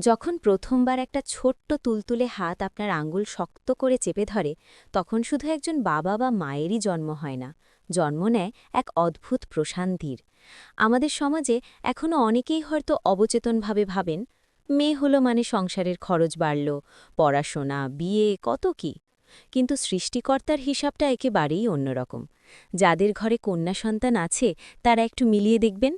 যখন প্রথমবার একটা ছোট্ট তুলতুলে হাত আপনার আঙ্গুল শক্ত করে চেপে ধরে তখন শুধু একজন বাবা বা মায়েরই জন্ম হয় না, জন্ম নেয় এক অদ্ভুত প্রশান্তির। আমাদের সমাজে এখনও অনেকেই হয়তো অবচেতনভাবে ভাবেন, মেয়ে হলো মানে সংসারের খরচ বাড়ল, পড়াশোনা, বিয়ে, কত কি। কিন্তু সৃষ্টিকর্তার হিসাবটা একেবারেই অন্যরকম। যাদের ঘরে কন্যা সন্তান আছে তারা একটু মিলিয়ে দেখবেন,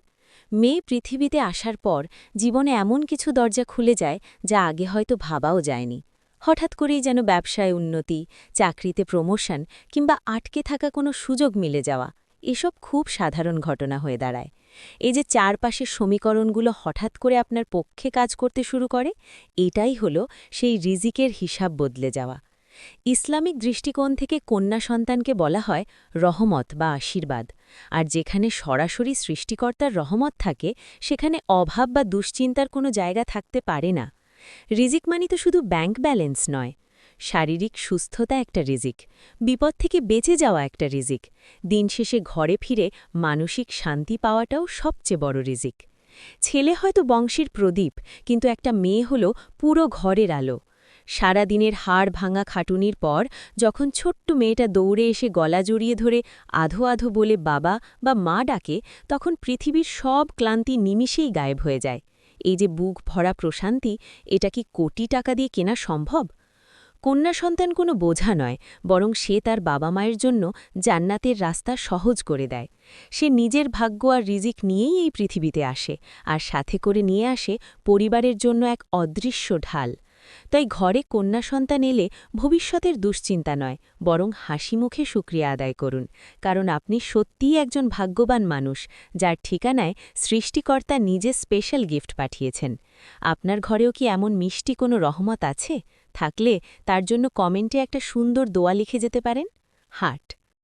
মেয়ে পৃথিবীতে আসার পর জীবনে এমন কিছু দরজা খুলে যায় যা আগে হয়তো ভাবাও যায়নি। হঠাৎ করেই যেন ব্যবসায় উন্নতি, চাকরিতে প্রমোশন কিংবা আটকে থাকা কোনো সুযোগ মিলে যাওয়া, এসব খুব সাধারণ ঘটনা হয়ে দাঁড়ায়। এই যে চারপাশের সমীকরণগুলো হঠাৎ করে আপনার পক্ষে কাজ করতে শুরু করে, এটাই হলো সেই রিজিকের হিসাব বদলে যাওয়া। ইসলামিক দৃষ্টিকোণ থেকে কন্যা সন্তানকে বলা হয় রহমত বা আশীর্বাদ। আর যেখানে সরাসরি সৃষ্টিকর্তার রহমত থাকে সেখানে অভাব বা দুশ্চিন্তার কোনো জায়গা থাকতে পারে না। রিজিক মানে তো শুধু ব্যাংক ব্যালেন্স নয়, শারীরিক সুস্থতা একটা রিজিক, বিপদ থেকে বেঁচে যাওয়া একটা রিজিক, দিন শেষে ঘরে ফিরে মানসিক শান্তি পাওয়াটাও সবচেয়ে বড় রিজিক। ছেলে হয়তো বংশের প্রদীপ, কিন্তু একটা মেয়ে হলো পুরো ঘরের আলো। সারাদিনের হাড় ভাঙা খাটুনির পর যখন ছোট্ট মেয়েটা দৌড়ে এসে গলা জড়িয়ে ধরে আধো আধো বলে বাবা বা মা ডাকে, তখন পৃথিবীর সব ক্লান্তি নিমিষেই গায়েব হয়ে যায়। এই যে বুক ভরা প্রশান্তি, এটা কি কোটি টাকা দিয়ে কেনা সম্ভব? কন্যা সন্তান কোনো বোঝা নয়, বরং সে তার বাবা মায়ের জন্য জান্নাতের রাস্তা সহজ করে দেয়। সে নিজের ভাগ্য আর রিজিক নিয়েই এই পৃথিবীতে আসে, আর সাথে করে নিয়ে আসে পরিবারের জন্য এক অদৃশ্য ঢাল। তাই ঘরে কন্যা সন্তান এলে ভবিষ্যতের দুশ্চিন্তা নয়, বরং হাসি মুখে শুকরিয়া আদায় করুন, কারণ আপনি সত্যিই একজন ভাগ্যবান মানুষ, যার ঠিকানায় সৃষ্টিকর্তা নিজে স্পেশাল গিফট পাঠিয়েছেন। আপনার ঘরেও কি এমন মিষ্টি কোনো রহমত আছে? থাকলে তার জন্য কমেন্টে একটা সুন্দর দোয়া লিখে যেতে পারেন। হার্ট।